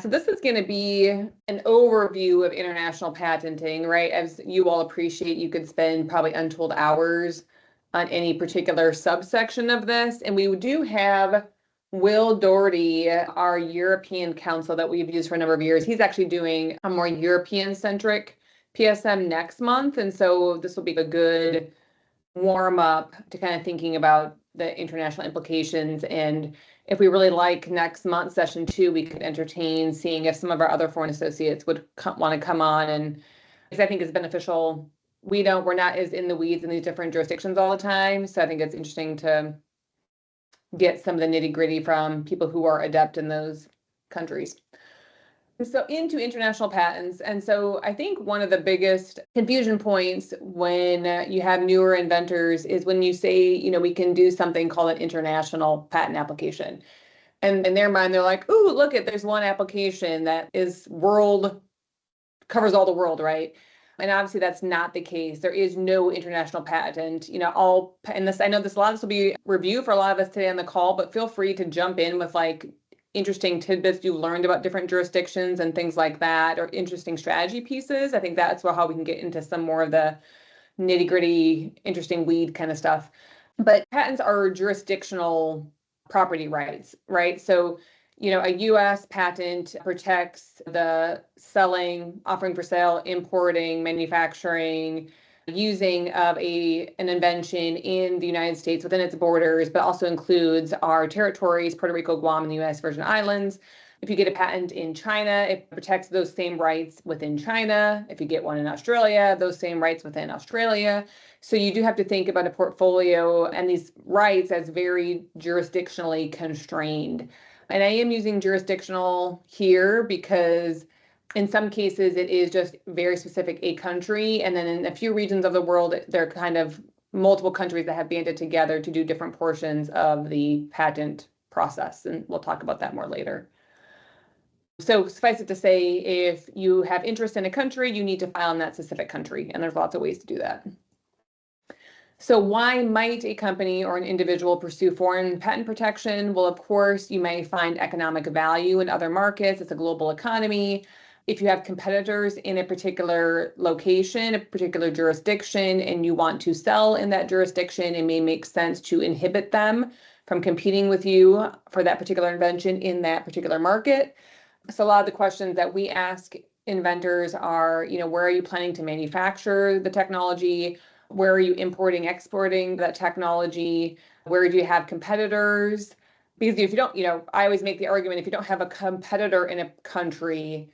so this is going to be an overview of international patenting, right? As you all appreciate, you could spend probably untold hours on any particular subsection of this. And we do have Will Doherty, our European counsel that we've used for a number of years. He's actually doing a more European-centric PSM next month. And so this will be a good warm up to kind of thinking about the international implications. And if we really like next month, session 2, we could entertain seeing if some of our other foreign associates would want to come on. And because I think it's beneficial. We're not as in the weeds in these different jurisdictions all the time. So I think it's interesting to get some of the nitty gritty from people who are adept in those countries. So into international patents. And so I think one of the biggest confusion points when you have newer inventors is when you say, we can do something called an international patent application. And in their mind, they're like, ooh, look there's one application that is covers all the world, right? And obviously that's not the case. There is no international patent, and I know a lot of this will be review for a lot of us today on the call, but feel free to jump in with interesting tidbits you learned about different jurisdictions and things like that, or interesting strategy pieces. I think that's how we can get into some more of the nitty gritty, interesting weed kind of stuff. But patents are jurisdictional property rights, right? So, a U.S. patent protects the selling, offering for sale, importing, manufacturing, using of an invention in the United States within its borders, but also includes our territories, Puerto Rico, Guam, and the U.S. Virgin Islands. If you get a patent in China, it protects those same rights within China. If you get one in Australia, those same rights within Australia. So you do have to think about a portfolio and these rights as very jurisdictionally constrained. And I am using jurisdictional here because in some cases it is just very specific a country. And then in a few regions of the world, there are kind of multiple countries that have banded together to do different portions of the patent process. And we'll talk about that more later. So suffice it to say, if you have interest in a country, you need to file in that specific country. And there's lots of ways to do that. So why might a company or an individual pursue foreign patent protection? Well, of course, you may find economic value in other markets. It's a global economy. If you have competitors in a particular location, a particular jurisdiction, and you want to sell in that jurisdiction, it may make sense to inhibit them from competing with you for that particular invention in that particular market. So a lot of the questions that we ask inventors are, where are you planning to manufacture the technology? Where are you importing, exporting that technology? Where do you have competitors? Because if you don't, I always make the argument, if you don't have a competitor in a country,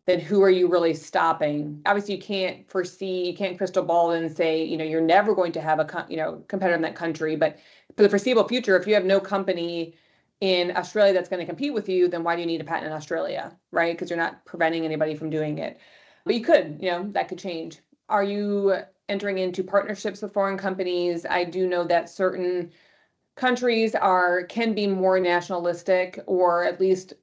then who are you really stopping? Obviously, you can't crystal ball and say, you're never going to have a competitor in that country. But for the foreseeable future, if you have no company in Australia that's going to compete with you, then why do you need a patent in Australia, right? Because you're not preventing anybody from doing it. But you could, that could change. Are you entering into partnerships with foreign companies? I do know that certain countries can be more nationalistic, or at least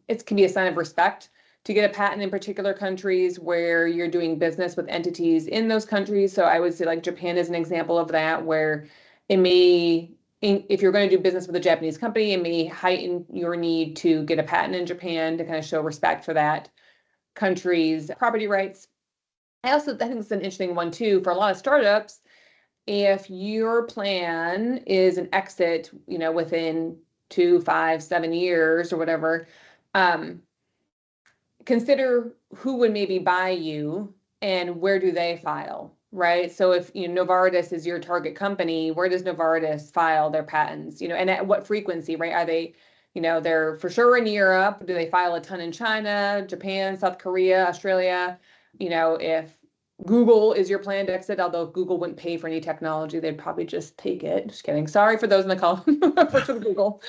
it can be a sign of respect to get a patent in particular countries where you're doing business with entities in those countries. So I would say Japan is an example of that, where it may, if you're going to do business with a Japanese company, it may heighten your need to get a patent in Japan to kind of show respect for that country's property rights. I think it's an interesting one too, for a lot of startups. If your plan is an exit, within 2, 5, 7 years or whatever, consider who would maybe buy you and where do they file, right? So if Novartis is your target company, where does Novartis file their patents? And at what frequency, right? Are they, they're for sure in Europe? Do they file a ton in China, Japan, South Korea, Australia? If Google is your planned exit, although Google wouldn't pay for any technology, they'd probably just take it. Just kidding. Sorry for those in the call. Works with Google.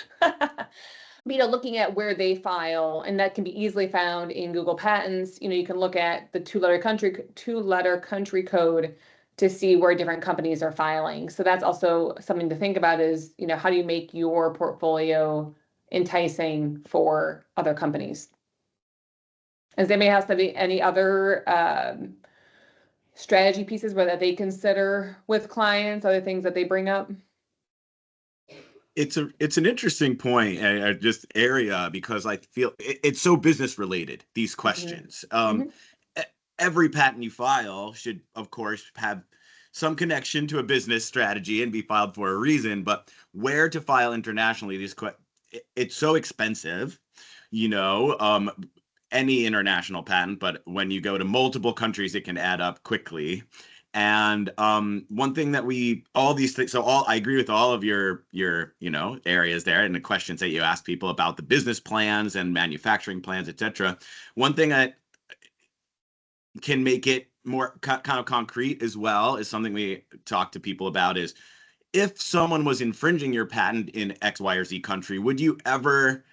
Looking at where they file, and that can be easily found in Google Patents. You can look at the two-letter country code to see where different companies are filing. So that's also something to think about is, how do you make your portfolio enticing for other companies? As they may have any other strategy pieces that they consider with clients, other things that they bring up? It's an interesting point, just area, because I feel it's so business related, these questions. Mm-hmm. Every patent you file should, of course, have some connection to a business strategy and be filed for a reason. But where to file internationally, it's so expensive, any international patent, but when you go to multiple countries, it can add up quickly. And one thing that all these things, I agree with all of your areas there and the questions that you ask people about the business plans and manufacturing plans, etc. One thing that can make it more kind of concrete as well is something we talk to people about is, if someone was infringing your patent in X, Y, or Z country, would you ever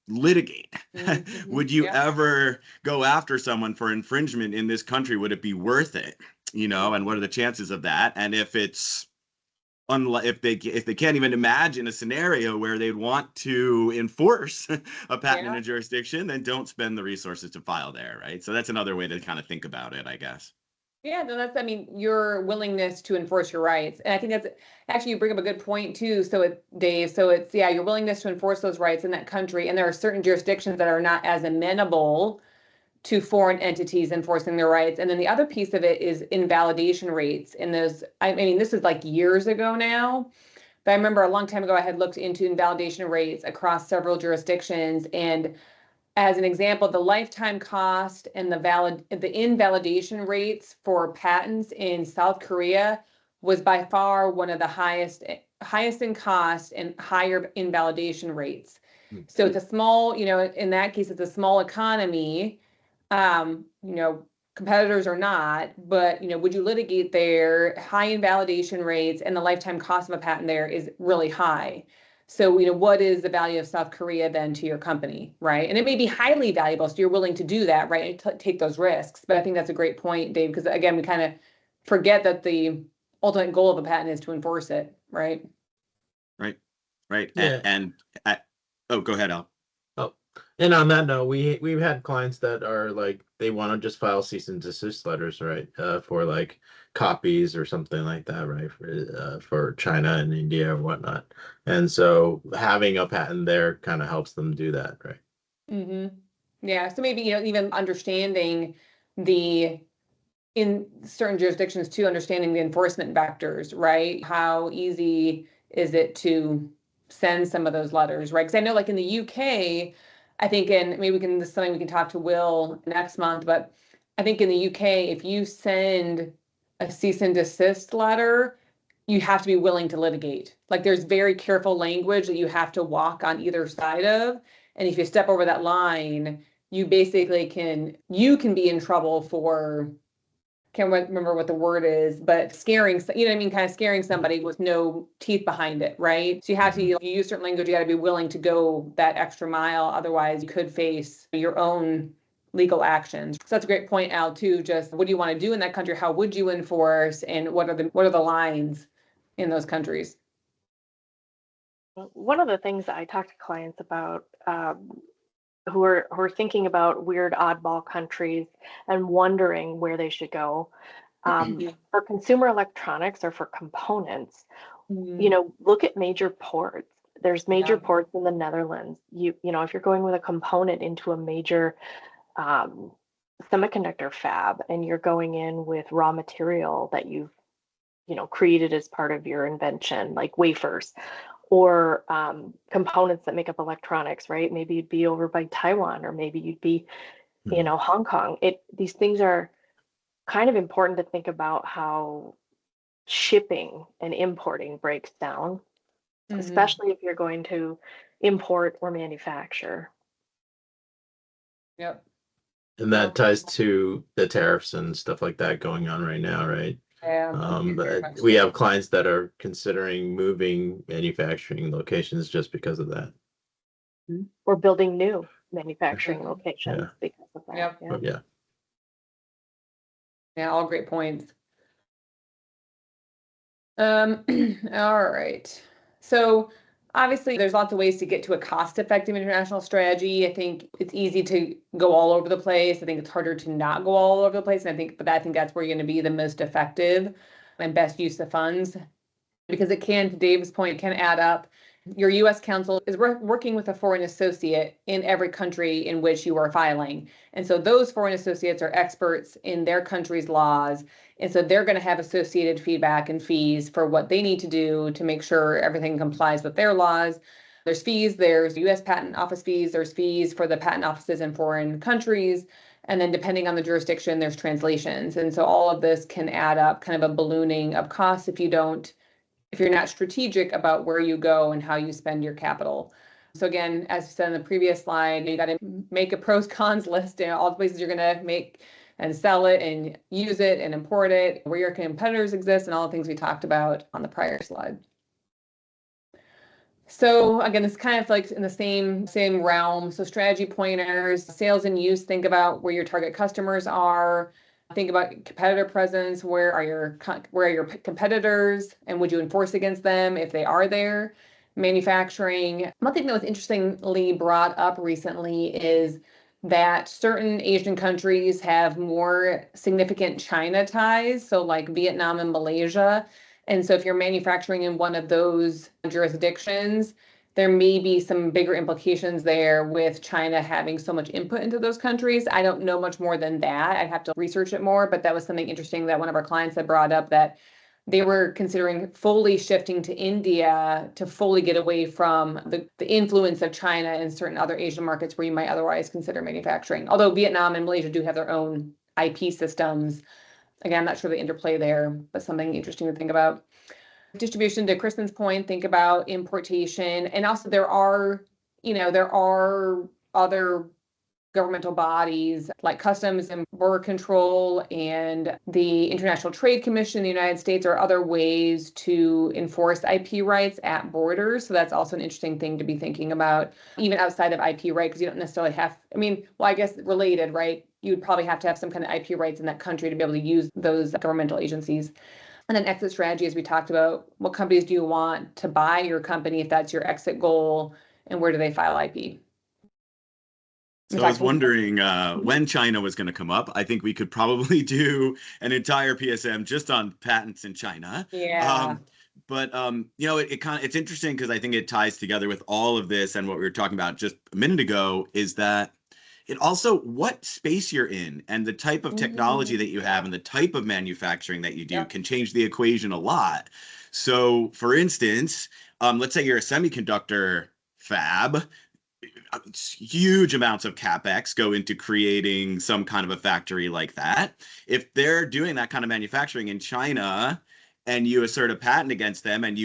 litigate? Mm-hmm. Would you ever go after someone for infringement in this country? Would it be worth it? And what are the chances of that? And if it's if they can't even imagine a scenario where they'd want to enforce a patent in a jurisdiction, then don't spend the resources to file there, right? So that's another way to kind of think about it, I guess. Yeah, no, your willingness to enforce your rights. And I think that's actually, you bring up a good point too. Dave, it's your willingness to enforce those rights in that country. And there are certain jurisdictions that are not as amenable to foreign entities enforcing their rights. And then the other piece of it is invalidation rates. And this is like years ago now, but I remember a long time ago, I had looked into invalidation rates across several jurisdictions. And as an example, the lifetime cost and the invalidation rates for patents in South Korea was by far one of the highest in cost and higher invalidation rates. So it's a small, in that case, it's a small economy. Competitors are not, but would you litigate there? High invalidation rates and the lifetime cost of a patent there is really high. So, what is the value of South Korea then to your company, right? And it may be highly valuable, so you're willing to do that, right? Take those risks. But I think that's a great point, Dave, because again, we kind of forget that the ultimate goal of a patent is to enforce it, right? Right. Yeah. Go ahead, Al. And on that note, we've had clients that are like, they want to just file cease and desist letters, right? For like copies or something like that, right? For China and India or whatnot. And so having a patent there kind of helps them do that, right? Mm-hmm. Yeah. So maybe, even understanding in certain jurisdictions too, understanding the enforcement vectors, right? How easy is it to send some of those letters, right? Because I know like in the UK, I think, and maybe this is something we can talk to Will next month, but I think in the UK, if you send a cease and desist letter, you have to be willing to litigate. Like there's very careful language that you have to walk on either side of. And if you step over that line, you basically can be in trouble for, can't remember what the word is, but scaring, kind of scaring somebody with no teeth behind it, right? So you have to, if you use certain language, you got to be willing to go that extra mile. Otherwise, you could face your own legal actions. So that's a great point, Al, too. Just what do you want to do in that country? How would you enforce? And what are the lines in those countries? One of the things that I talk to clients about who are thinking about weird oddball countries and wondering where they should go. For consumer electronics or for components, look at major ports. There's major ports in the Netherlands. If you're going with a component into a major semiconductor fab and you're going in with raw material that you've created as part of your invention, like wafers, or components that make up electronics, right? Maybe you'd be over by Taiwan, or maybe you'd be, Hong Kong. These things are kind of important to think about how shipping and importing breaks down, especially if you're going to import or manufacture. Yep. And that ties to the tariffs and stuff like that going on right now, right? But we have clients that are considering moving manufacturing locations just because of that. Or building new manufacturing locations because of that. Yeah, all great points. All right. So obviously there's lots of ways to get to a cost-effective international strategy. I think it's easy to go all over the place. I think it's harder to not go all over the place. And I think that's where you're going to be the most effective and best use of funds, because it can, to Dave's point, it can add up. your U.S. counsel is working with a foreign associate in every country in which you are filing. And so those foreign associates are experts in their country's laws. And so they're going to have associated feedback and fees for what they need to do to make sure everything complies with their laws. There's fees, there's U.S. Patent Office fees, there's fees for the patent offices in foreign countries. And then depending on the jurisdiction, there's translations. And so all of this can add up, kind of a ballooning of costs if you're not strategic about where you go and how you spend your capital. So again, as I said in the previous slide, you got to make a pros cons list, all the places you're going to make and sell it and use it and import it, where your competitors exist, and all the things we talked about on the prior slide. So again, it's kind of like in the same realm. So strategy pointers, sales and use, think about where your target customers are. Think about competitor presence. Where are your competitors, and would you enforce against them if they are there? Manufacturing. One thing that was interestingly brought up recently is that certain Asian countries have more significant China ties, so like Vietnam and Malaysia. And so if you're manufacturing in one of those jurisdictions, there may be some bigger implications there with China having so much input into those countries. I don't know much more than that. I'd have to research it more, but that was something interesting that one of our clients had brought up, that they were considering fully shifting to India to fully get away from the influence of China and certain other Asian markets where you might otherwise consider manufacturing. Although Vietnam and Malaysia do have their own IP systems. Again, I'm not sure the interplay there, but something interesting to think about. Distribution, to Kristen's point, think about importation. And also there are other governmental bodies like Customs and Border Control and the International Trade Commission in the United States, or other ways to enforce IP rights at borders. So that's also an interesting thing to be thinking about, even outside of IP right, because you don't necessarily have, I guess related, right? You would probably have to have some kind of IP rights in that country to be able to use those governmental agencies. And then exit strategy, as we talked about, what companies do you want to buy your company if that's your exit goal, and where do they file IP? So I was wondering when China was going to come up. I think we could probably do an entire PSM just on patents in China. Yeah. It's interesting because I think it ties together with all of this, and what we were talking about just a minute ago is that it also, what space you're in and the type of technology that you have and the type of manufacturing that you do can change the equation a lot. So for instance, let's say you're a semiconductor fab, huge amounts of CapEx go into creating some kind of a factory like that. If they're doing that kind of manufacturing in China and you assert a patent against them, and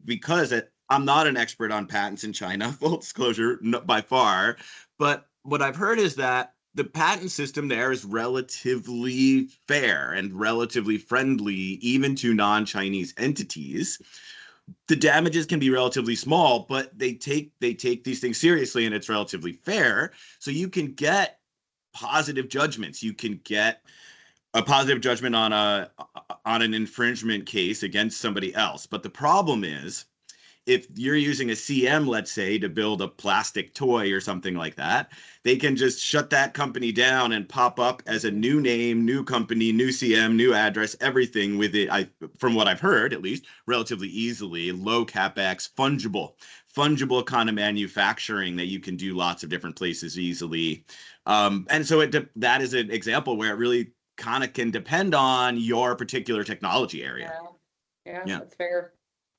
because I'm not an expert on patents in China, full disclosure, by far, but what I've heard is that the patent system there is relatively fair and relatively friendly, even to non-Chinese entities. The damages can be relatively small, but they take these things seriously, and it's relatively fair. So you can get positive judgments. You can get a positive judgment on an infringement case against somebody else. But the problem is, if you're using a CM, let's say, to build a plastic toy or something like that, they can just shut that company down and pop up as a new name, new company, new CM, new address, everything with it. From what I've heard, at least, relatively easily, low CapEx, fungible kind of manufacturing that you can do lots of different places easily. And so that is an example where it really kind of can depend on your particular technology area. Yeah, that's fair.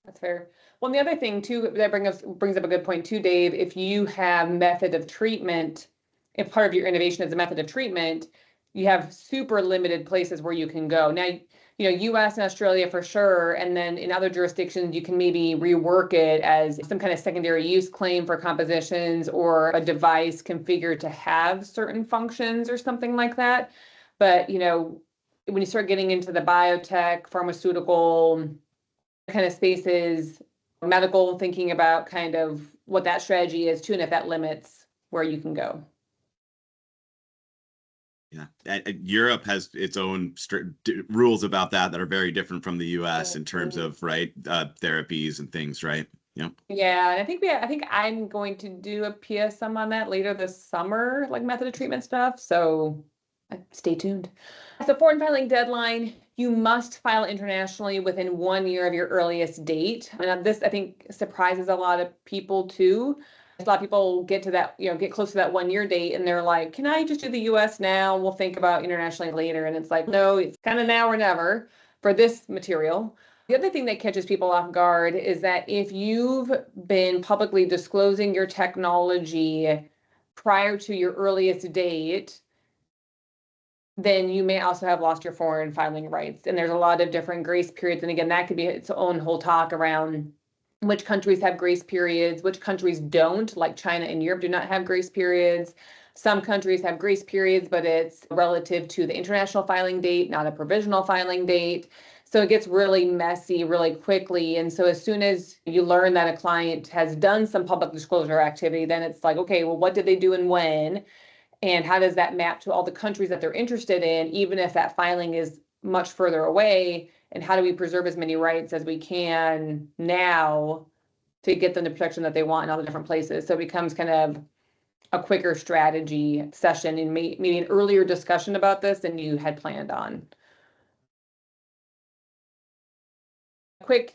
That's fair. Well, and the other thing too, that brings up a good point too, Dave, if you have method of treatment, if part of your innovation is a method of treatment, you have super limited places where you can go. Now, US and Australia for sure, and then in other jurisdictions, you can maybe rework it as some kind of secondary use claim for compositions, or a device configured to have certain functions or something like that. But, when you start getting into the biotech, pharmaceutical kind of spaces, medical, thinking about kind of what that strategy is too, and if that limits where you can go. Yeah, Europe has its own rules about that are very different from the US in terms of therapies and things, right? Yeah. Yeah, and I think I'm going to do a PSM on that later this summer, like method of treatment stuff. So stay tuned. So foreign filing deadline, You must file internationally within 1 year of your earliest date. And this, I think, surprises a lot of people too. A lot of people get to that, get close to that 1 year date and they're like, can I just do the US now? We'll think about internationally later. And it's like, no, it's kind of now or never for this material. The other thing that catches people off guard is that if you've been publicly disclosing your technology prior to your earliest date, then you may also have lost your foreign filing rights. And there's a lot of different grace periods. And again, that could be its own whole talk around which countries have grace periods, which countries don't, like China and Europe do not have grace periods. Some countries have grace periods, but it's relative to the international filing date, not a provisional filing date. So it gets really messy really quickly. And so as soon as you learn that a client has done some public disclosure activity, then it's like, okay, well, what did they do and when? And how does that map to all the countries that they're interested in, even if that filing is much further away? And how do we preserve as many rights as we can now to get them the protection that they want in all the different places? So it becomes kind of a quicker strategy session and maybe an earlier discussion about this than you had planned on. Quick,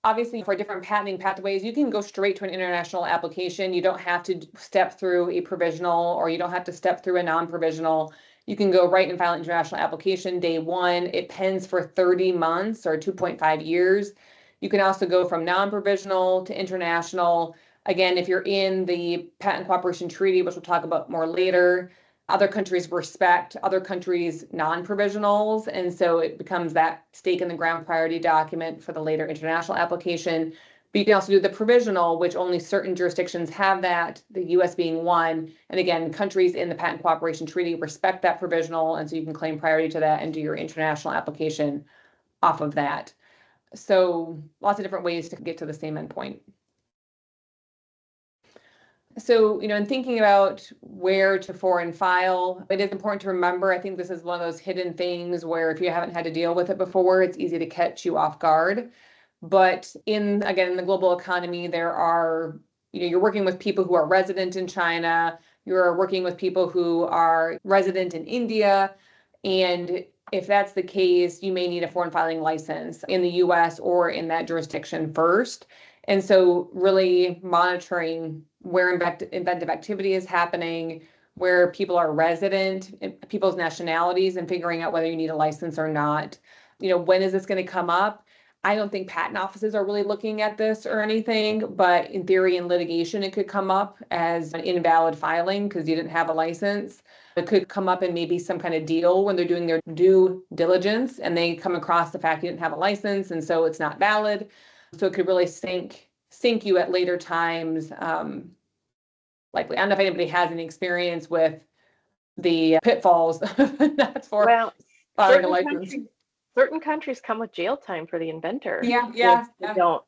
obviously for different patenting pathways, you can go straight to an international application. You don't have to step through a provisional or you don't have to step through a non-provisional. You can go right and file an international application day one. It pens for 30 months or 2.5 years. You can also go from non-provisional to international. Again, if you're in the Patent Cooperation Treaty, which we'll talk about more later, other countries respect other countries' non-provisionals, and so it becomes that stake in the ground priority document for the later international application. But you can also do the provisional, which only certain jurisdictions have that, the US being one. And again, countries in the Patent Cooperation Treaty respect that provisional, and so you can claim priority to that and do your international application off of that. So lots of different ways to get to the same endpoint. So, in thinking about where to foreign file, it is important to remember, I think this is one of those hidden things where if you haven't had to deal with it before, it's easy to catch you off guard. But in the global economy, there are, you're working with people who are resident in China, you're working with people who are resident in India, and if that's the case, you may need a foreign filing license in the US or in that jurisdiction first. And so really monitoring where inventive activity is happening, where people are resident, people's nationalities, and figuring out whether you need a license or not. When is this going to come up? I don't think patent offices are really looking at this or anything, but in theory, in litigation, it could come up as an invalid filing because you didn't have a license. It could come up in maybe some kind of deal when they're doing their due diligence and they come across the fact you didn't have a license and so it's not valid. So it could really sink you at later times. Likely, I don't know if anybody has any experience with the pitfalls that's for filing a license. Certain countries come with jail time for the inventor. Yeah. They don't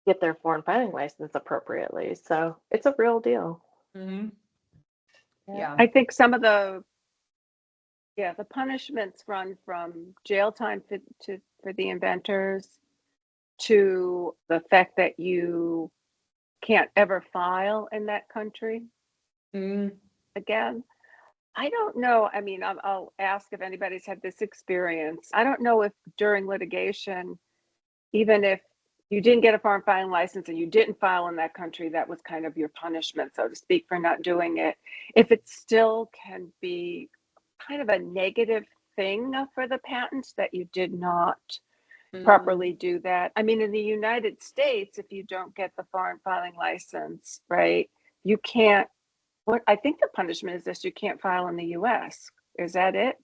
get their foreign filing license appropriately. So it's a real deal. Mm-hmm. Yeah. I think some of the punishments run from jail time for the inventors to the fact that you can't ever file in that country again. I don't know. I mean, I'll ask if anybody's had this experience. I don't know if during litigation, even if you didn't get a foreign filing license and you didn't file in that country, that was kind of your punishment, so to speak, for not doing it. If it still can be kind of a negative thing for the patents that you did not properly do that. I mean, in the United States, if you don't get the foreign filing license, right, you can't, I think the punishment is this, you can't file in the US. Is that it?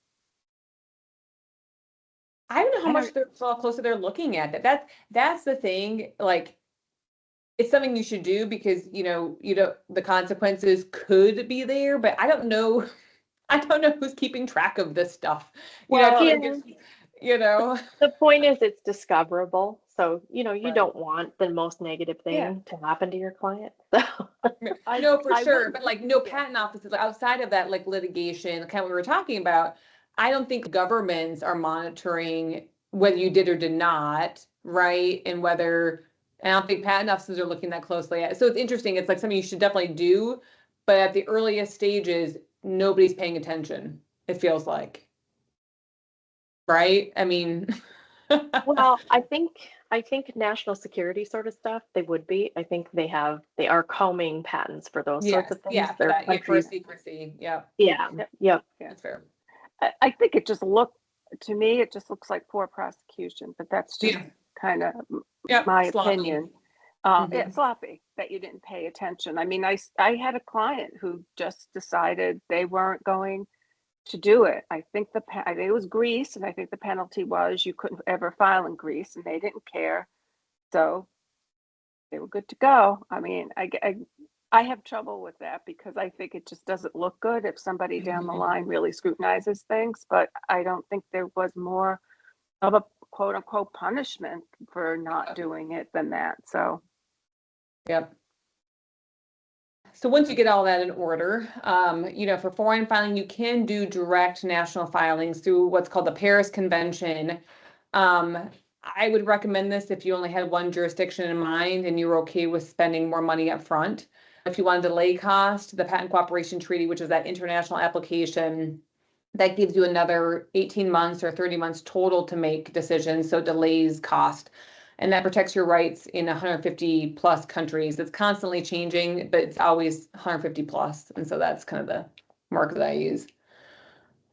I don't know how closer they're looking at that. That's the thing. Like, it's something you should do because the consequences could be there, but I don't know. I don't know who's keeping track of this stuff. The point is it's discoverable. So, you don't want the most negative thing to happen to your client. So. I know for sure, but no patent offices outside of that, litigation, kind of what we were talking about. I don't think governments are monitoring whether you did or did not, right? And I don't think patent offices are looking that closely at it. So it's interesting. It's something you should definitely do, but at the earliest stages, nobody's paying attention, it feels like. right? I mean, Well, I think national security sort of stuff, they would be. I think they are combing patents for those sorts of things. yeah, for There are that, for countries. secrecy. Yeah, Yeah, Yep. yep. that's fair. I think it just to me, it just looks like poor prosecution, but that's just Yeah. kind of Yep, my sloppy. opinion. Mhm. It's sloppy that you didn't pay attention. I mean, I had a client who just decided they weren't going to do it. I think it was Greece, and I think the penalty was you couldn't ever file in Greece, and they didn't care, so they were good to go. I mean, I have trouble with that because I think it just doesn't look good if somebody down the Mhm. line really scrutinizes things, but I don't think there was more of a quote unquote punishment for not doing it than that. So, Yep. So once you get all that in order, for foreign filing, you can do direct national filings through what's called the Paris Convention. I would recommend this if you only had one jurisdiction in mind and you're okay with spending more money up front. If you want to delay cost, the Patent Cooperation Treaty, which is that international application, that gives you another 18 months or 30 months total to make decisions, so delays cost. And that protects your rights in 150 plus countries. It's constantly changing, but it's always 150 plus. And so that's kind of the mark that I use.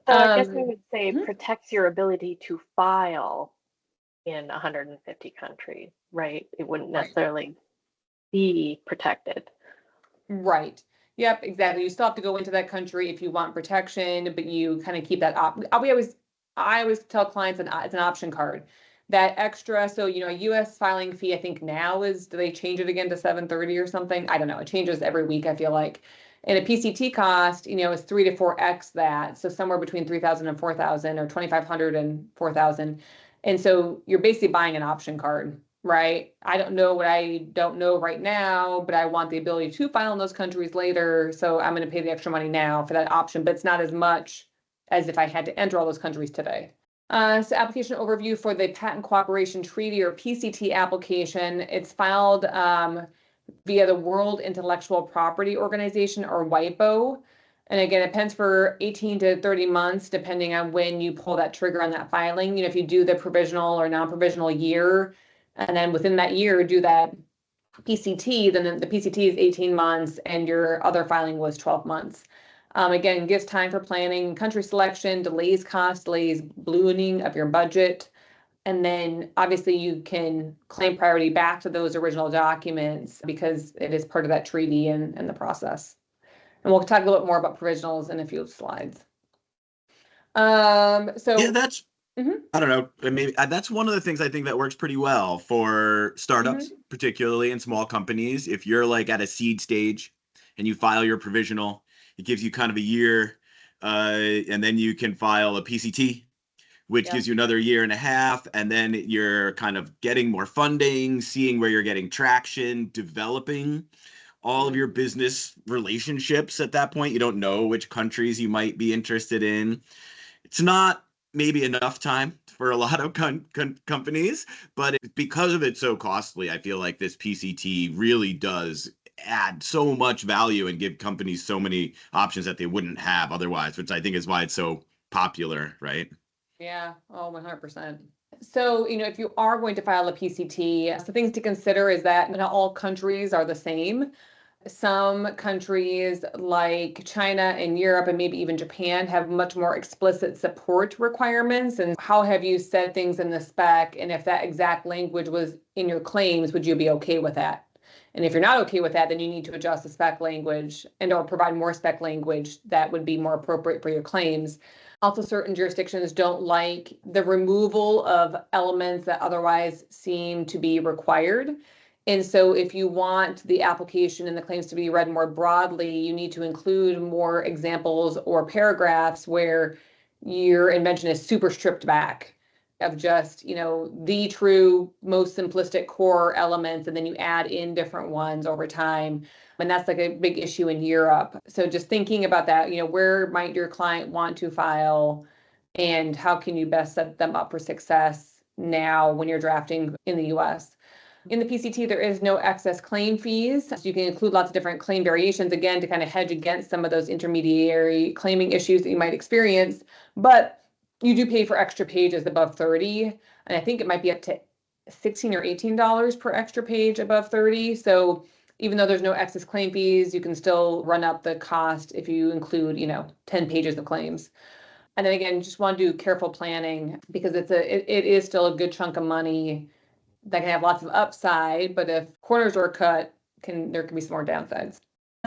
So I guess I would say mhm. protects your ability to file in 150 countries, right? It wouldn't Right. necessarily be protected. Right. Yep, exactly. You still have to go into that country if you want protection, but you kind of keep that I always tell clients it's an option card. That extra, so a US filing fee, I think now do they change it again to $730 or something? I don't know. It changes every week, I feel like. And a PCT cost, is 3 to 4x that. So somewhere between 3,000 and 4,000 or 2,500 and 4,000. And so you're basically buying an option card. Right. I don't know what I don't know right now, but I want the ability to file in those countries later. So I'm going to pay the extra money now for that option, but it's not as much as if I had to enter all those countries today. So application overview for the Patent Cooperation Treaty or PCT application. It's filed via the World Intellectual Property Organization or WIPO. And again, it depends for 18 to 30 months, depending on when you pull that trigger on that filing. If you do the provisional or non-provisional year, and then within that year do that PCT, then the PCT is 18 months and your other filing was 12 months. Again, gives time for planning, country selection, delays cost, delays ballooning of your budget. And then obviously you can claim priority back to those original documents because it is part of that treaty and the process. And we'll talk a little bit more about provisionals in a few slides. Yeah, that's Mhm. I don't know. I mean, that's one of the things I think that works pretty well for startups, particularly in small companies. If you're like at a seed stage and you file your provisional, it gives you kind of a year, and then you can file a PCT, which gives you another year and a half, and then you're kind of getting more funding, seeing where you're getting traction, developing all of your business relationships at that point. You don't know which countries you might be interested in. It's not maybe enough time for a lot of companies, but because of it's so costly, I feel like this PCT really does add so much value and give companies so many options that they wouldn't have otherwise, which I think is why it's so popular, right? Yeah, 100%. So, if you are going to file a PCT, so things to consider is that not all countries are the same. Some countries like China and Europe and maybe even Japan have much more explicit support requirements. And how have you said things in the spec? And if that exact language was in your claims, would you be okay with that? And if you're not okay with that, then you need to adjust the spec language and or provide more spec language that would be more appropriate for your claims. Also, certain jurisdictions don't like the removal of elements that otherwise seem to be required. And so if you want the application and the claims to be read more broadly, you need to include more examples or paragraphs where your invention is super stripped back of just, the true, most simplistic core elements, and then you add in different ones over time. And that's like a big issue in Europe. So just thinking about that, where might your client want to file and how can you best set them up for success now when you're drafting in the US? In the PCT, there is no excess claim fees. So you can include lots of different claim variations, again, to kind of hedge against some of those intermediary claiming issues that you might experience. But you do pay for extra pages above 30, and I think it might be up to $16 or $18 per extra page above 30. So even though there's no excess claim fees, you can still run up the cost if you include, 10 pages of claims. And then again, just want to do careful planning because it is still a good chunk of money that can have lots of upside, but if corners are cut, there can be some more downsides.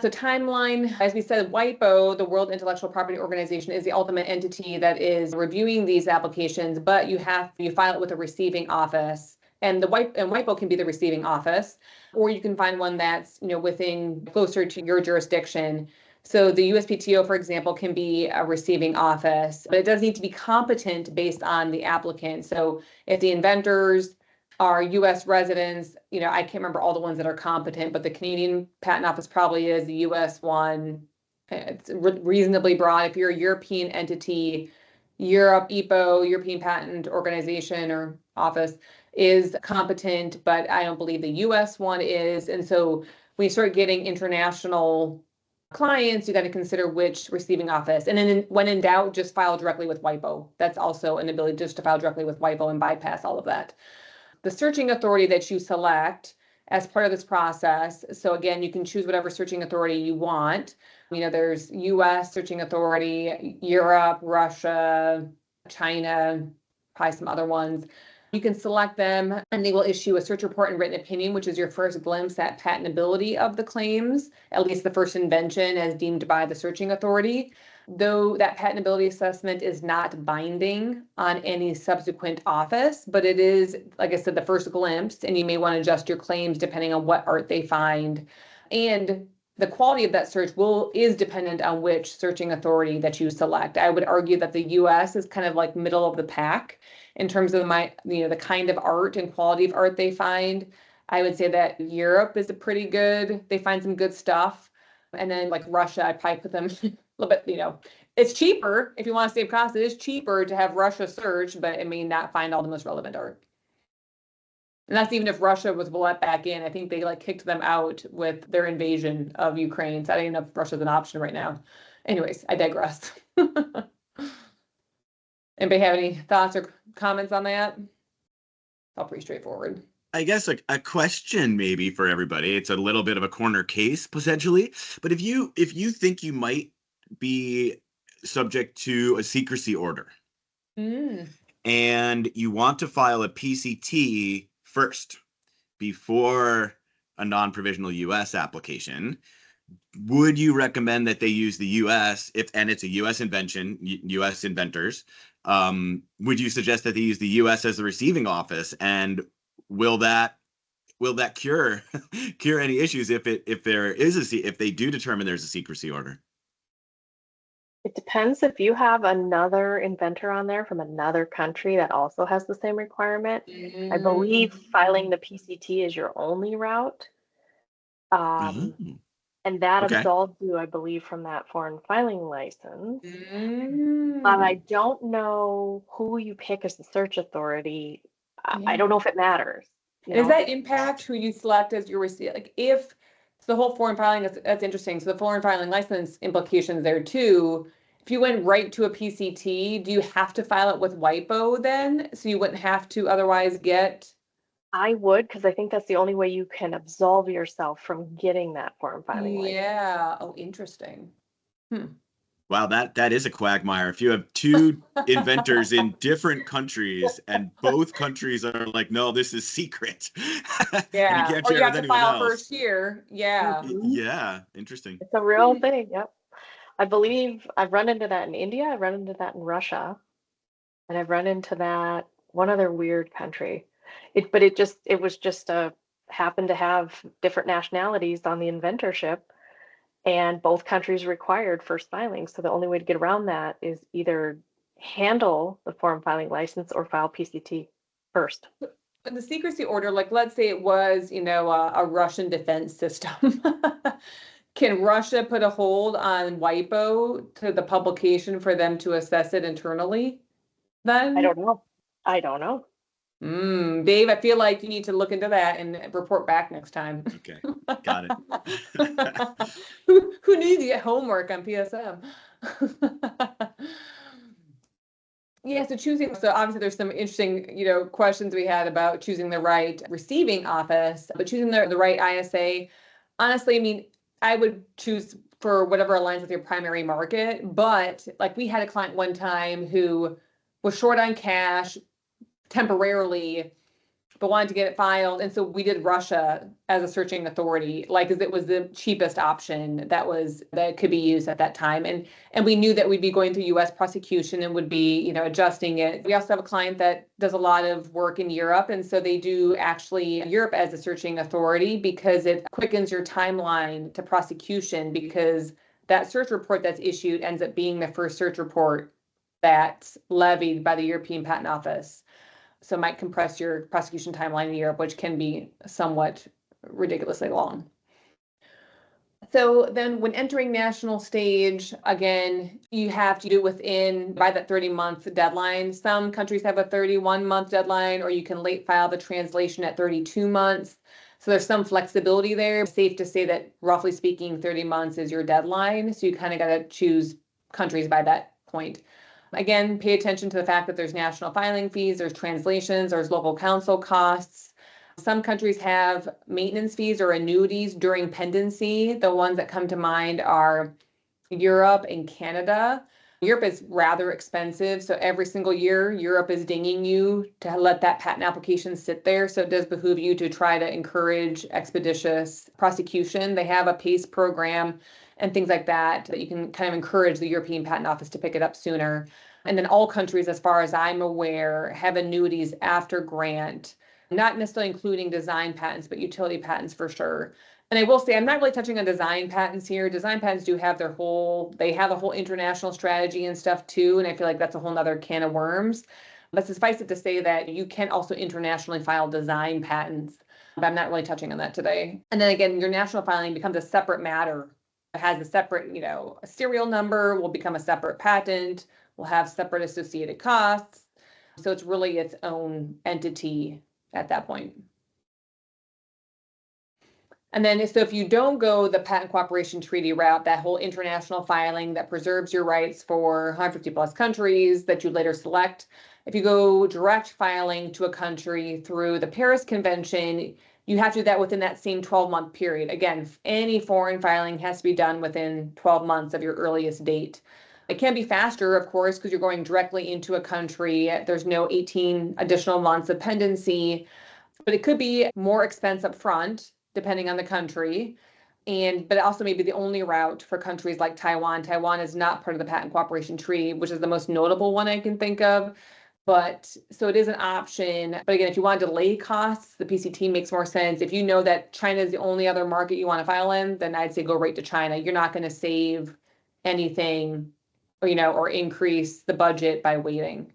So timeline, as we said, WIPO, the World Intellectual Property Organization, is the ultimate entity that is reviewing these applications, but you file it with a receiving office. And WIPO can be the receiving office, or you can find one that's within closer to your jurisdiction. So the USPTO, for example, can be a receiving office, but it does need to be competent based on the applicant. So if the inventors are U.S. residents, I can't remember all the ones that are competent, but the Canadian Patent Office probably is, the U.S. one. It's reasonably broad. If you're a European entity, Europe, EPO, European Patent Organization or Office, is competent, but I don't believe the U.S. one is. And so when you start getting international clients, you got to consider which receiving office. And then when in doubt, just file directly with WIPO. That's also an ability just to file directly with WIPO and bypass all of that. The searching authority that you select as part of this process. So again, you can choose whatever searching authority you want. There's US searching authority, Europe, Russia, China, probably some other ones. You can select them and they will issue a search report and written opinion, which is your first glimpse at patentability of the claims, at least the first invention as deemed by the searching authority. Though that patentability assessment is not binding on any subsequent office, but it is, like I said, the first glimpse, and you may want to adjust your claims depending on what art they find. And the quality of that search is dependent on which searching authority that you select. I would argue that the US is kind of like middle of the pack in terms of the kind of art and quality of art they find. I would say that Europe is they find some good stuff. And then like Russia, I'd probably put them a little bit, it's cheaper if you want to save costs. It is cheaper to have Russia search, but it may not find all the most relevant art. And that's even if Russia was let back in. I think they kicked them out with their invasion of Ukraine. So I don't even know if Russia's an option right now. Anyways, I digress. Anybody have any thoughts or comments on that? All pretty straightforward. I guess a question maybe for everybody. It's a little bit of a corner case potentially, but if you think you might be subject to a secrecy order and you want to file a PCT first before a non-provisional US application, would you recommend that they use the US and it's a US invention, US inventors? Would you suggest that they use the US as the receiving office, and will that cure any issues if they do determine there's a secrecy order? It depends if you have another inventor on there from another country that also has the same requirement. I believe filing the PCT is your only route. And that absolves you, I believe, from that foreign filing license. But I don't know who you pick as the search authority. I don't know if it matters. Does that impact who you select as your receiver? Like if the whole foreign filing, that's interesting. So the foreign filing license implications there too. If you went right to a PCT, do you have to file it with WIPO then? So you wouldn't have to otherwise get? I would, because I think that's the only way you can absolve yourself from getting that foreign filing license. Yeah. Oh, interesting. Wow, that is a quagmire. If you have two inventors in different countries and both countries are like, no, this is secret. Yeah. And you can't or share you with have to anyone file else. first here. Yeah. Yeah, interesting. It's a real thing. Yep. I believe I've run into that in India. I've run into that in Russia. And I've run into that one other weird country. It was just happened to have different nationalities on the inventorship, and both countries required first filing. So the only way to get around that is either handle the foreign filing license or file PCT first. But the secrecy order, like let's say it was, a Russian defense system. Can Russia put a hold on WIPO to the publication for them to assess it internally then? I don't know. Dave, I feel like you need to look into that and report back next time. Okay, got it. Who needs to get homework on PSM? Yeah, so obviously there's some interesting, questions we had about choosing the right receiving office, but choosing the right ISA. Honestly, I mean, I would choose for whatever aligns with your primary market, but like we had a client one time who was short on cash temporarily, but wanted to get it filed. And so we did Russia as a searching authority, like, as it was the cheapest option that could be used at that time. And we knew that we'd be going through US prosecution and would be, adjusting it. We also have a client that does a lot of work in Europe. And so they do actually Europe as a searching authority because it quickens your timeline to prosecution, because that search report that's issued ends up being the first search report that's levied by the European Patent Office. So it might compress your prosecution timeline in Europe, which can be somewhat ridiculously long. So then when entering national stage, again, you have to do it by that 30-month deadline. Some countries have a 31-month deadline, or you can late file the translation at 32 months. So there's some flexibility there. It's safe to say that roughly speaking, 30 months is your deadline. So you kind of got to choose countries by that point. Again, pay attention to the fact that there's national filing fees, there's translations, there's local counsel costs. Some countries have maintenance fees or annuities during pendency. The ones that come to mind are Europe and Canada. Europe is rather expensive, so every single year Europe is dinging you to let that patent application sit there. So it does behoove you to try to encourage expeditious prosecution. They have a PACE program and things like that you can kind of encourage the European Patent Office to pick it up sooner. And then all countries, as far as I'm aware, have annuities after grant, not necessarily including design patents, but utility patents for sure. And I will say, I'm not really touching on design patents here. Design patents do have a whole international strategy and stuff too. And I feel like that's a whole nother can of worms. But suffice it to say that you can also internationally file design patents. But I'm not really touching on that today. And then again, your national filing becomes a separate matter. It has a separate, a serial number, will become a separate patent, will have separate associated costs. So it's really its own entity at that point. And then, so if you don't go the patent cooperation treaty route, that whole international filing that preserves your rights for 150 plus countries that you later select, if you go direct filing to a country through the Paris Convention, you have to do that within that same 12-month period. Again, any foreign filing has to be done within 12 months of your earliest date. It can be faster, of course, because you're going directly into a country. There's no 18 additional months of pendency, but it could be more expense up front, depending on the country. But it also may be the only route for countries like Taiwan. Taiwan is not part of the Patent Cooperation Treaty, which is the most notable one I can think of. But so it is an option. But again, if you want to delay costs, the PCT makes more sense. If you know that China is the only other market you want to file in, then I'd say go right to China. You're not going to save anything, or increase the budget by waiting.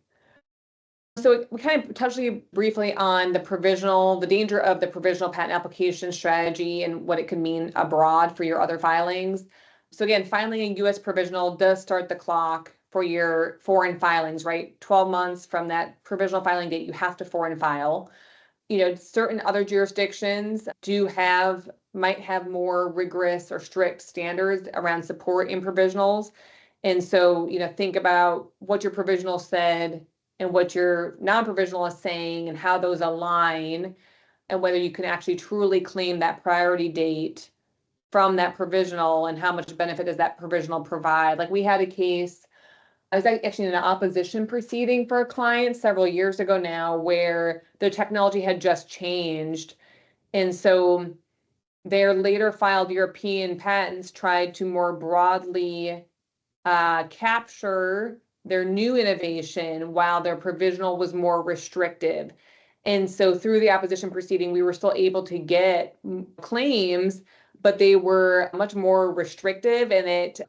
So we kind of touched briefly on the danger of the provisional patent application strategy and what it could mean abroad for your other filings. So again, filing a U.S. provisional does start the clock for your foreign filings, right? 12 months from that provisional filing date, you have to foreign file. Certain other jurisdictions might have more rigorous or strict standards around support in provisionals. And so, think about what your provisional said and what your non-provisional is saying and how those align, and whether you can actually truly claim that priority date from that provisional, and how much benefit does that provisional provide. Like, we had a case, I was actually in an opposition proceeding for a client several years ago now, where the technology had just changed. And so their later filed European patents tried to more broadly capture their new innovation while their provisional was more restrictive. And so through the opposition proceeding, we were still able to get claims, but they were much more restrictive, and it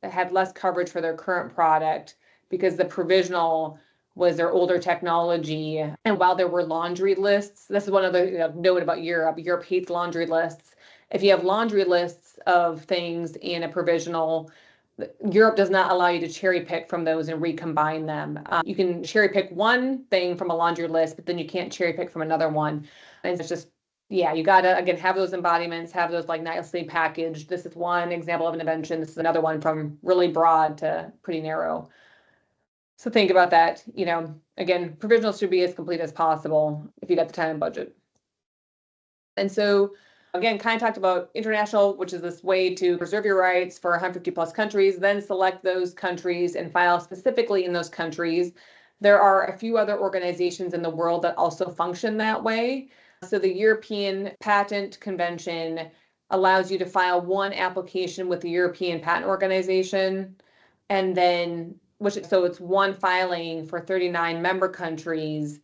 had less coverage for their current product because the provisional was their older technology. And while there were laundry lists, this is one of the note about Europe. Europe hates laundry lists. If you have laundry lists of things in a provisional, Europe does not allow you to cherry pick from those and recombine them. You can cherry pick one thing from a laundry list, but then you can't cherry pick from another one. And it's just, you got to, again, have those embodiments, have those like nicely packaged. This is one example of an invention. This is another one, from really broad to pretty narrow. So think about that. Again, provisional should be as complete as possible if you got the time and budget. And so, again, kind of talked about international, which is this way to preserve your rights for 150 plus countries, then select those countries and file specifically in those countries. There are a few other organizations in the world that also function that way. So the European Patent Convention allows you to file one application with the European Patent Organization, and then so it's one filing for 39 member countries.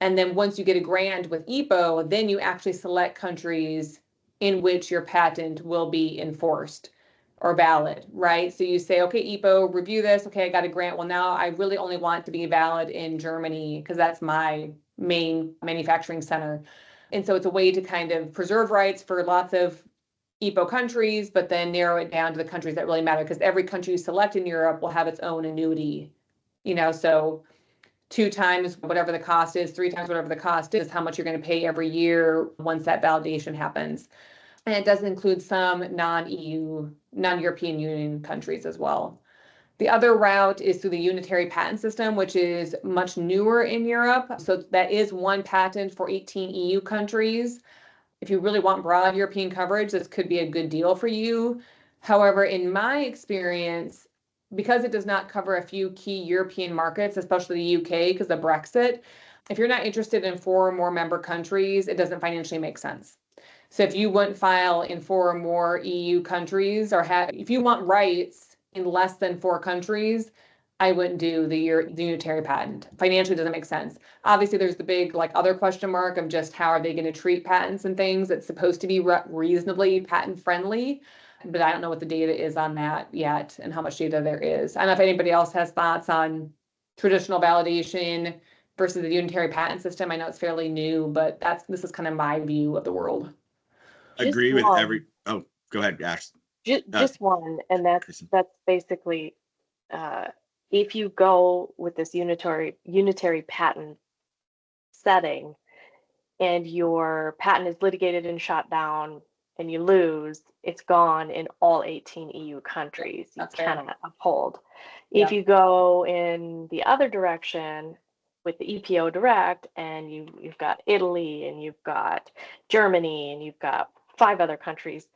And then once you get a grant with EPO, then you actually select countries in which your patent will be enforced or valid, right? So you say, okay, EPO, review this. Okay, I got a grant. Well, now I really only want it to be valid in Germany because that's my main manufacturing center. And so it's a way to kind of preserve rights for lots of EPO countries, but then narrow it down to the countries that really matter, because every country you select in Europe will have its own annuity, so 2 times whatever the cost is, 3 times whatever the cost is, how much you're going to pay every year once that validation happens. And it does include some non-EU, non-European Union countries as well. The other route is through the Unitary Patent System, which is much newer in Europe. So that is one patent for 18 EU countries. If you really want broad European coverage, this could be a good deal for you. However, in my experience, because it does not cover a few key European markets, especially the UK because of Brexit, if you're not interested in 4 or more member countries, it doesn't financially make sense. So if you wouldn't file in 4 or more EU countries, or if you want rights in less than 4 countries, I wouldn't do the unitary patent. Financially, doesn't make sense. Obviously, there's the big other question mark of just how are they going to treat patents and things. It's supposed to be reasonably patent friendly, but I don't know what the data is on that yet and how much data there is. I don't know if anybody else has thoughts on traditional validation versus the unitary patent system. I know it's fairly new, but this is kind of my view of the world. Agree with oh, go ahead, Ash. Just one, and that's basically if you go with this unitary patent setting and your patent is litigated and shot down and you lose, it's gone in all 18 EU countries. You cannot uphold. If you go in the other direction with the EPO direct, and you've got Italy and you've got Germany and you've got 5 other countries,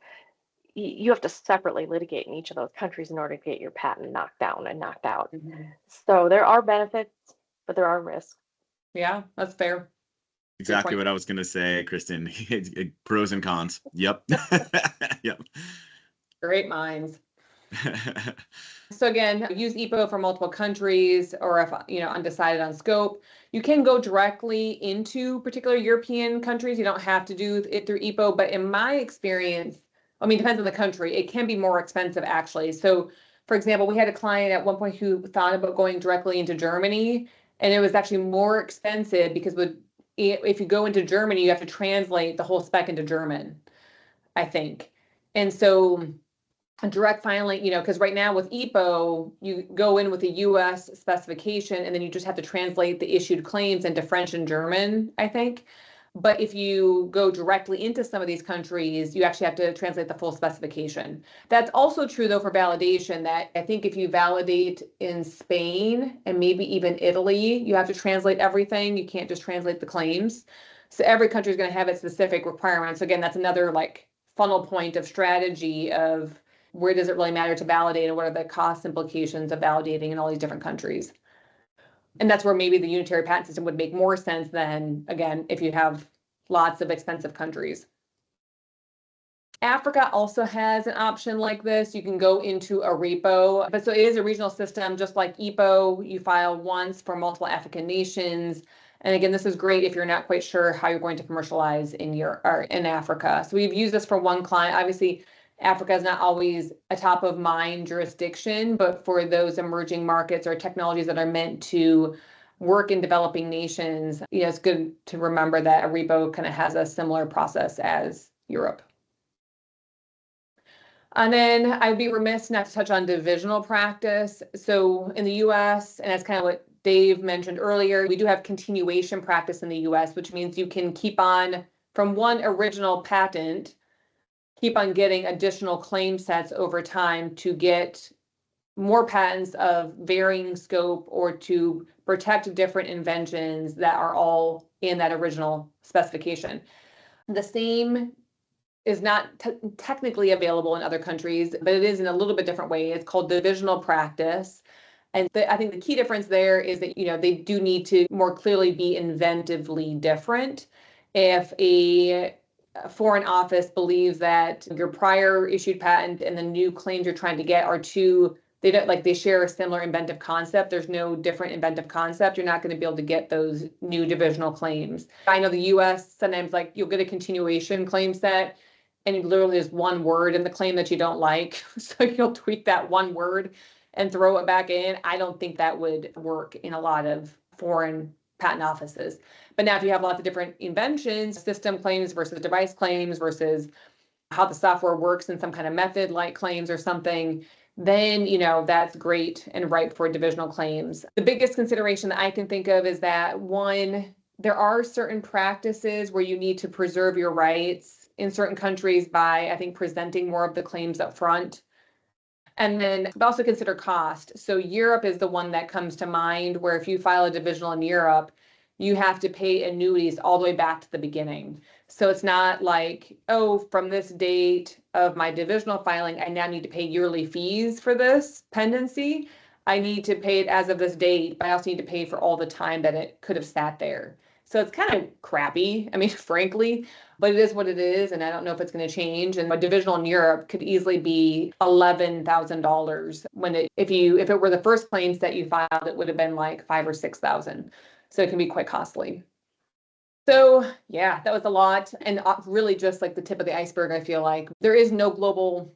you have to separately litigate in each of those countries in order to get your patent knocked down and knocked out. Mm-hmm. So there are benefits, but there are risks. Yeah, that's fair. Exactly what I was going to say, Kristen. Pros and cons. Yep. Yep. Great minds. So again, use EPO for multiple countries, or if undecided on scope. You can go directly into particular European countries. You don't have to do it through EPO, but in my experience, depends on the country. It can be more expensive actually. So for example, we had a client at one point who thought about going directly into Germany, and it was actually more expensive because if you go into Germany, you have to translate the whole spec into German, I think. And so direct filing, because right now with EPO, you go in with a US specification and then you just have to translate the issued claims into French and German, I think. But if you go directly into some of these countries, you actually have to translate the full specification. That's also true though for validation, that I think if you validate in Spain and maybe even Italy, you have to translate everything. You can't just translate the claims. So every country is going to have its specific requirements. Again, that's another funnel point of strategy of where does it really matter to validate and what are the cost implications of validating in all these different countries. And that's where maybe the unitary patent system would make more sense than, again, if you have lots of expensive countries. Africa also has an option like this. You can go into ARIPO, but so it is a regional system, just like EPO. You file once for multiple African nations. And again, this is great if you're not quite sure how you're going to commercialize in Europe or in Africa. So we've used this for one client. Obviously, Africa is not always a top of mind jurisdiction, but for those emerging markets or technologies that are meant to work in developing nations, it's good to remember that ARIPO kind of has a similar process as Europe. And then I'd be remiss not to touch on divisional practice. So in the US, and that's kind of what Dave mentioned earlier, we do have continuation practice in the US, which means you can keep on from one original patent, keep on getting additional claim sets over time to get more patents of varying scope or to protect different inventions that are all in that original specification. The same is not technically available in other countries, but it is in a little bit different way. It's called divisional practice. And I think the key difference there is that, they do need to more clearly be inventively different. If a foreign office believes that your prior issued patent and the new claims you're trying to get are they share a similar inventive concept. There's no different inventive concept. You're not going to be able to get those new divisional claims. I know the US, sometimes you'll get a continuation claim set and literally there's one word in the claim that you don't like. So you'll tweak that one word and throw it back in. I don't think that would work in a lot of foreign patent offices. But now if you have lots of different inventions, system claims versus device claims versus how the software works in some kind of method like claims or something, then, that's great and ripe for divisional claims. The biggest consideration that I can think of is that, one, there are certain practices where you need to preserve your rights in certain countries by, I think, presenting more of the claims up front. And then also consider cost. So Europe is the one that comes to mind, where if you file a divisional in Europe, you have to pay annuities all the way back to the beginning. So it's not like, oh, from this date of my divisional filing, I now need to pay yearly fees for this pendency. I need to pay it as of this date, but I also need to pay for all the time that it could have sat there. So it's kind of crappy, frankly, but it is what it is, and I don't know if it's going to change. And a divisional in Europe could easily be $11,000 when if it were the first claims that you filed, it would have been like $5,000 or $6,000. So it can be quite costly. So yeah, that was a lot, and really just like the tip of the iceberg. I feel like there is no global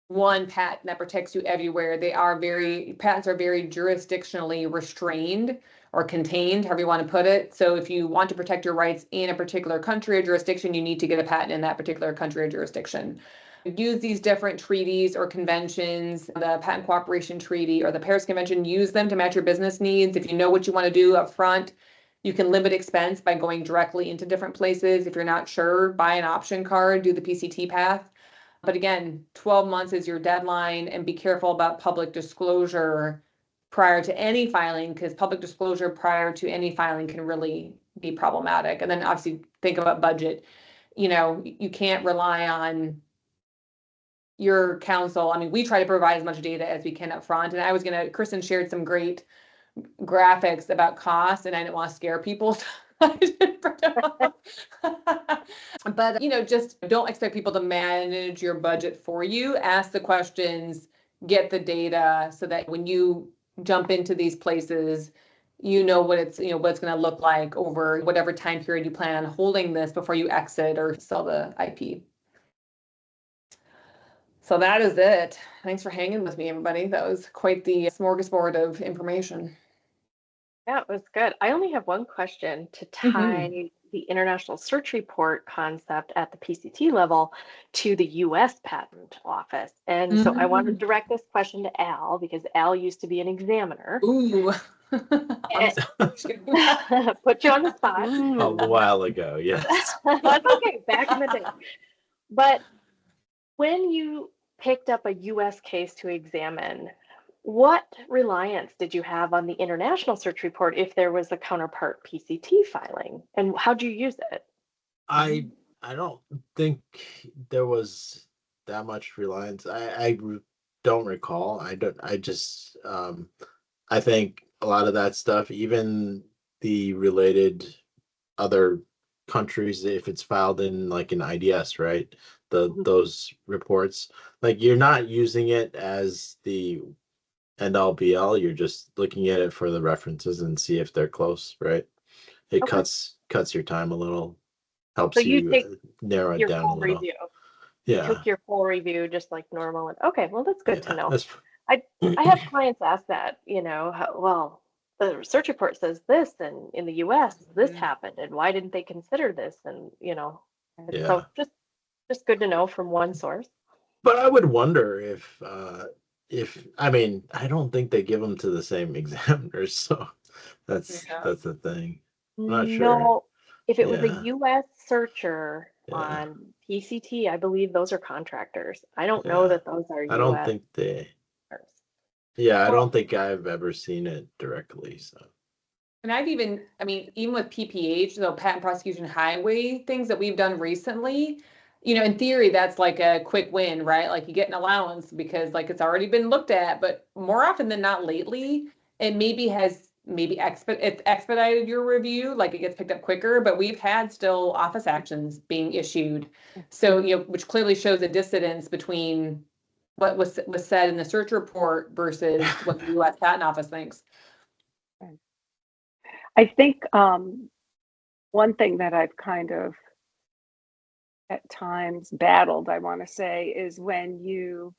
one patent that protects you everywhere. Patents are very jurisdictionally restrained or contained, however you want to put it. So if you want to protect your rights in a particular country or jurisdiction, you need to get a patent in that particular country or jurisdiction. Use these different treaties or conventions, the Patent Cooperation Treaty or the Paris Convention, use them to match your business needs. If you know what you want to do up front, you can limit expense by going directly into different places. If you're not sure, buy an option card, do the PCT path. But again, 12 months is your deadline, and be careful about public disclosure prior to any filing, because public disclosure prior to any filing can really be problematic. And then obviously think about budget. You can't rely on your counsel. We try to provide as much data as we can up front. And Kristen shared some great graphics about costs, and I didn't want to scare people. So I didn't print them up. But, just don't expect people to manage your budget for you. Ask the questions, get the data, so that when you jump into these places, what it's going to look like over whatever time period you plan on holding this before you exit or sell the IP. So that is it. Thanks for hanging with me, everybody. That was quite the smorgasbord of information. Yeah, it was good. I only have one question to tie the International Search Report concept at the PCT level to the US Patent Office. And so I want to direct this question to Al, because Al used to be an examiner. Ooh. Put you on the spot. A while ago, yes. That's okay, back in the day. But when you picked up a US case to examine, what reliance did you have on the International Search Report if there was a counterpart PCT filing, and how'd you use it? I don't think there was that much reliance. I don't recall. I think a lot of that stuff, even the related other countries, if it's filed in like an IDS, right? Those reports, like, you're not using it as the end all be all. You're just looking at it for the references and see if they're close, right? It cuts your time a little, helps So you take narrow it your down a full little. review. Yeah. You took your full review just like normal. And okay, well, that's good to know. That's, I have clients ask that, well, the search report says this, and in the US this happened, and why didn't they consider this? And so just good to know from one source. But I would wonder if I don't think they give them to the same examiners, so that's the thing. I'm not sure. No, if it was a US searcher on PCT, I believe those are contractors. I don't know that those are US. I don't think they. Yeah, I Well- don't think I've ever seen it directly. So And I've even, I mean, even with PPH, the patent prosecution highway things that we've done recently, in theory, that's like a quick win, right? Like you get an allowance because like it's already been looked at, but more often than not lately, it it's expedited your review, like it gets picked up quicker, but we've had still office actions being issued. So, which clearly shows a dissidence between what was said in the search report versus what the US Patent Office thinks. I think one thing that I've kind of at times battled, I want to say, is when you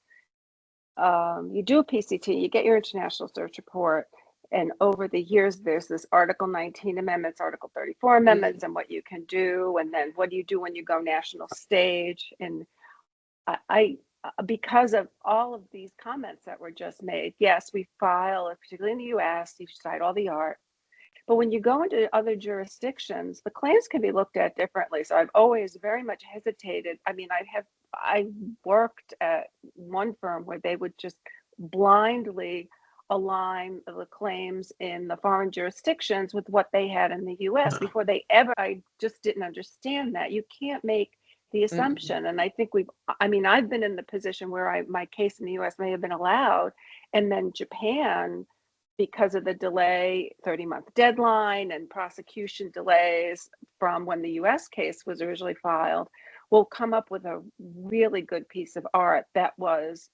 do a PCT, you get your international search report, and over the years, there's this Article 19 amendments, Article 34 amendments, and what you can do, and then what do you do when you go national stage? And I because of all of these comments that were just made, yes, we file, particularly in the US, you cite all the art. But when you go into other jurisdictions, the claims can be looked at differently. So I've always very much hesitated. I mean, I worked at one firm where they would just blindly align the claims in the foreign jurisdictions with what they had in the US before I just didn't understand that. You can't make the assumption. And I think I've been in the position where my case in the US may have been allowed, and then Japan, because of the delay, 30-month deadline and prosecution delays from when the US case was originally filed, will come up with a really good piece of art that was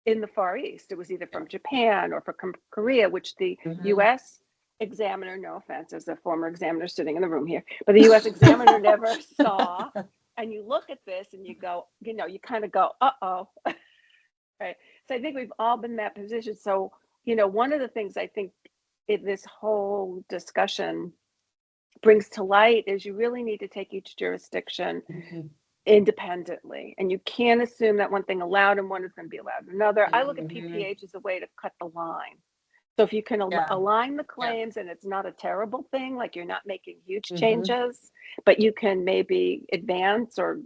in the Far East. It was either from Japan or from Korea, which the US examiner, no offense, as a former examiner sitting in the room here, but the US examiner never saw. And you look at this and you go, you kind of go, uh-oh. Right. So I think we've all been in that position. So, one of the things I think this whole discussion brings to light is you really need to take each jurisdiction independently. And you can't assume that one thing allowed and one is going to be allowed another. I look at PPH as a way to cut the line. So if you can align the claims and it's not a terrible thing, like you're not making huge changes, but you can maybe advance or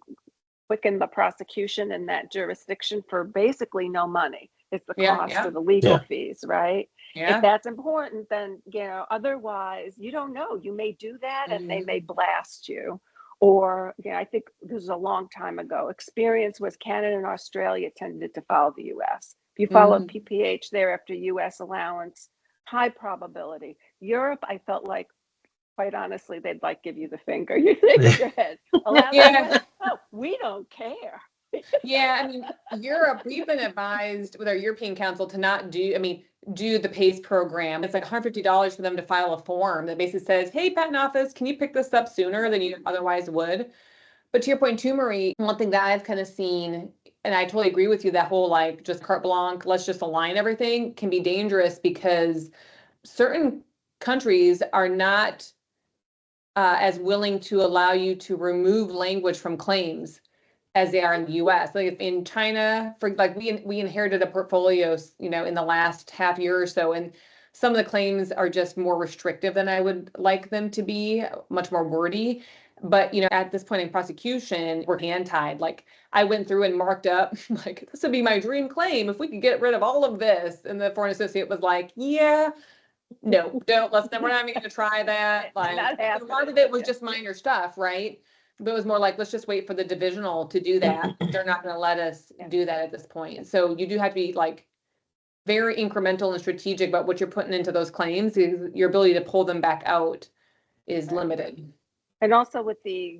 quicken the prosecution in that jurisdiction for basically no money. It's the cost of the legal fees, right? If that's important, then, otherwise you don't know. You may do that and they may blast you. Or, I think this was a long time ago. Experience was Canada and Australia tended to follow the US. If you follow PPH there after US allowance, high probability. Europe, I felt like, quite honestly, they'd like give you the finger. You think your head. Allow oh, we don't care. Yeah, I mean, Europe, we've been advised with our European Council to not do the PACE program. It's like $150 for them to file a form that basically says, hey, patent office, can you pick this up sooner than you otherwise would? But to your point too, Marie, one thing that I've kind of seen, and I totally agree with you, that whole like just carte blanche, let's just align everything can be dangerous because certain countries are not as willing to allow you to remove language from claims as they are in the US. Like in China, for like we inherited a portfolio, in the last half year or so, and some of the claims are just more restrictive than I would like them to be, much more wordy. But at this point in prosecution, we're hand-tied. Like I went through and marked up, like this would be my dream claim if we could get rid of all of this. And the foreign associate was like, yeah, no, we're not even gonna try that. Like a lot of it was just minor stuff, right? But it was more like, let's just wait for the divisional to do that. They're not going to let us do that at this point. So you do have to be like very incremental and strategic about what you're putting into those claims. Your ability to pull them back out is limited. And also with the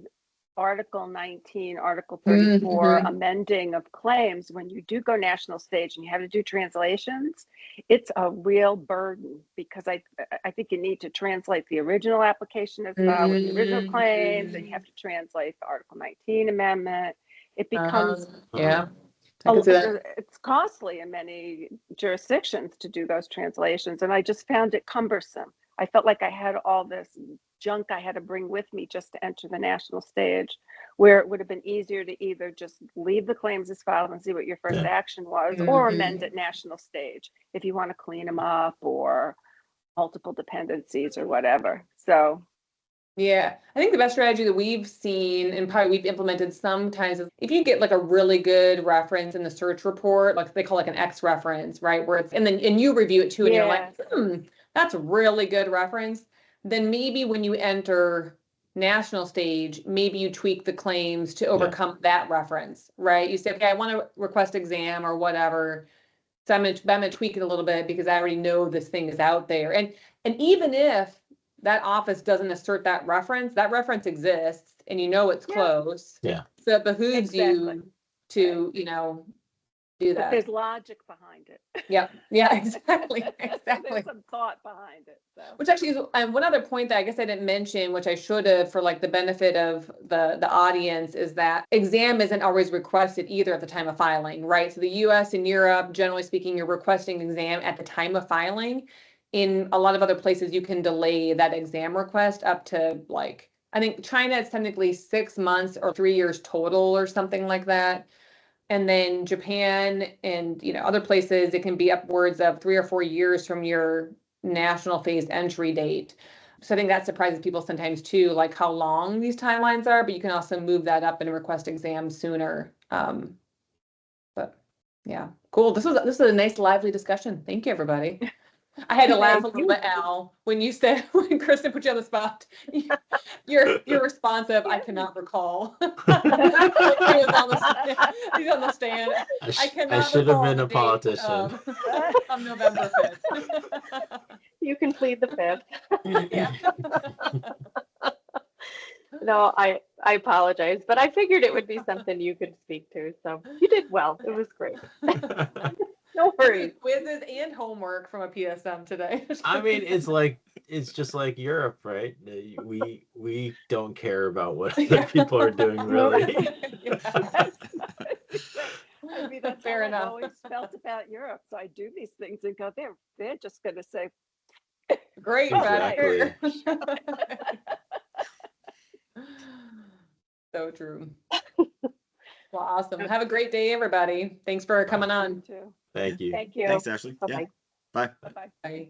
Article 19, Article 34 amending of claims, when you do go national stage and you have to do translations, it's a real burden because I think you need to translate the original application as filed with the original claims, and you have to translate the Article 19 amendment. It becomes it's costly in many jurisdictions to do those translations, and I just found it cumbersome. I felt like I had all this junk I had to bring with me just to enter the national stage, where it would have been easier to either just leave the claims as filed and see what your first action was, or amend at national stage if you want to clean them up or multiple dependencies or whatever. So Yeah, I think the best strategy that we've seen and probably we've implemented sometimes is if you get like a really good reference in the search report, like they call like an X reference, right? Where it's, and you review it too, and you're like, that's a really good reference. Then maybe when you enter national stage, maybe you tweak the claims to overcome that reference, right? You say, okay, I want to request exam or whatever. So I'm gonna tweak it a little bit because I already know this thing is out there. And even if that office doesn't assert that reference exists and you know it's close. Yeah. So it behooves you to, you know, do But that. there's logic behind it. Yeah, exactly. There's some thought behind it. So. Which actually is one other point that I guess I didn't mention, which I should have for like the benefit of the audience, is that exam isn't always requested either at the time of filing, right? So the US and Europe, generally speaking, you're requesting exam at the time of filing. In a lot of other places, you can delay that exam request up to like, I think China is technically 6 months or 3 years total or something like that. And then Japan and, you know, other places, it can be upwards of 3 or 4 years from your national phased entry date. So I think that surprises people sometimes too, like how long these timelines are, but you can also move that up and request exams sooner. But yeah, cool. This was a nice lively discussion. Thank you, everybody. I had to laugh a little bit, Al, when you said, when Kristen put you on the spot, your response of, I cannot recall. He's on the stand. I should have been a politician. Of November 5th. You can plead the 5th. Yeah. No, I apologize, but I figured it would be something you could speak to. So you did well. It was great. No worries. Quizzes and homework from a PSM today. I mean, it's just like Europe, right? We don't care about what other people are doing, really. I mean, that's fair enough. I've always felt about Europe. So I do these things and go, they're just going to say, great, exactly. So true. Well, awesome. Have a great day, everybody. Thanks for coming on. Thank you. Thank you. Thanks, Ashley. Bye-bye. Yeah. Bye. Bye-bye. Bye.